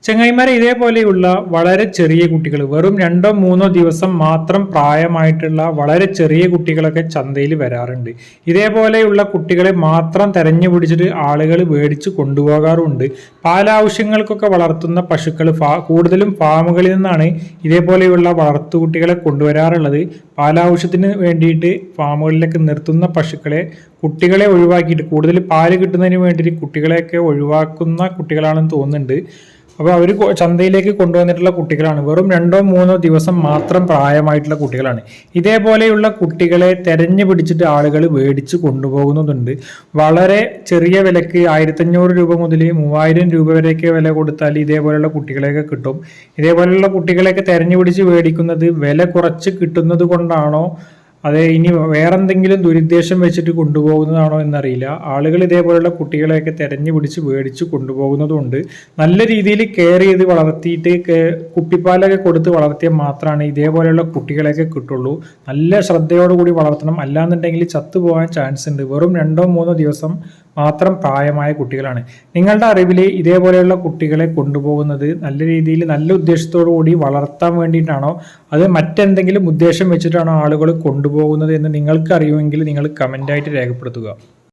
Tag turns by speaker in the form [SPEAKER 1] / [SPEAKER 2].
[SPEAKER 1] ചങ്ങായിമാരെ, ഇതേപോലെയുള്ള വളരെ ചെറിയ കുട്ടികൾ, വെറും 2-3 ദിവസം മാത്രം പ്രായമായിട്ടുള്ള വളരെ ചെറിയ കുട്ടികളൊക്കെ ചന്തയിൽ വരാറുണ്ട്. ഇതേപോലെയുള്ള കുട്ടികളെ മാത്രം തെരഞ്ഞു പിടിച്ചിട്ട് ആളുകൾ മേടിച്ച് കൊണ്ടുപോകാറുണ്ട്. പാലാവശ്യങ്ങൾക്കൊക്കെ വളർത്തുന്ന പശുക്കൾ കൂടുതലും ഫാമുകളിൽ നിന്നാണ് ഇതേപോലെയുള്ള വളർത്തുകുട്ടികളെ കൊണ്ടുവരാറുള്ളത്. പാലാവശ്യത്തിന് വേണ്ടിയിട്ട് ഫാമുകളിലേക്ക് നിർത്തുന്ന പശുക്കളെ കുട്ടികളെ ഒഴിവാക്കിയിട്ട് കൂടുതൽ പാല് കിട്ടുന്നതിന് വേണ്ടിയിട്ട് കുട്ടികളെയൊക്കെ ഒഴിവാക്കുന്ന കുട്ടികളാണെന്ന് തോന്നുന്നുണ്ട്. അപ്പോൾ അവർ ചന്തയിലേക്ക് കൊണ്ടുവന്നിട്ടുള്ള കുട്ടികളാണ്. വെറും 2-3 ദിവസം മാത്രം പ്രായമായിട്ടുള്ള കുട്ടികളാണ്. ഇതേപോലെയുള്ള കുട്ടികളെ തെരഞ്ഞു പിടിച്ചിട്ട് ആളുകൾ മേടിച്ച് കൊണ്ടുപോകുന്നതുണ്ട്. വളരെ ചെറിയ വിലക്ക് 1500 രൂപ മുതൽ 3000 രൂപ വരെയൊക്കെ വില കൊടുത്താൽ ഇതേപോലെയുള്ള കുട്ടികളെയൊക്കെ കിട്ടും. ഇതേപോലെയുള്ള കുട്ടികളെയൊക്കെ തെരഞ്ഞു പിടിച്ച് മേടിക്കുന്നത് വില കുറച്ച് കിട്ടുന്നത് കൊണ്ടാണോ അതെ ഇനി വേറെന്തെങ്കിലും ദുരുദ്ദേശം വെച്ചിട്ട് കൊണ്ടുപോകുന്നതാണോ എന്നറിയില്ല. ആളുകൾ ഇതേപോലെയുള്ള കുട്ടികളെയൊക്കെ തെരഞ്ഞു പിടിച്ച് മേടിച്ച് കൊണ്ടുപോകുന്നതുകൊണ്ട് നല്ല രീതിയിൽ കെയർ ചെയ്ത് വളർത്തിയിട്ട് കുപ്പിപ്പാലൊക്കെ കൊടുത്ത് വളർത്തിയാൽ മാത്രമാണ് ഇതേപോലെയുള്ള കുട്ടികളെയൊക്കെ കിട്ടുള്ളൂ. നല്ല ശ്രദ്ധയോടുകൂടി വളർത്തണം, അല്ലാന്നുണ്ടെങ്കിൽ ചത്തുപോകാൻ ചാൻസ് ഉണ്ട്. വെറും 2-3 ദിവസം മാത്രം പ്രായമായ കുട്ടികളാണ്. നിങ്ങളുടെ അറിവിൽ ഇതേപോലെയുള്ള കുട്ടികളെ കൊണ്ടുപോകുന്നത് നല്ല രീതിയിൽ നല്ല ഉദ്ദേശത്തോടു കൂടി വളർത്താൻ വേണ്ടിയിട്ടാണോ അത് മറ്റെന്തെങ്കിലും ഉദ്ദേശം വെച്ചിട്ടാണോ ആളുകൾ കൊണ്ടുപോകുന്നത് എന്ന് നിങ്ങൾക്ക് അറിയുമെങ്കിൽ നിങ്ങൾ കമൻ്റായിട്ട് രേഖപ്പെടുത്തുക.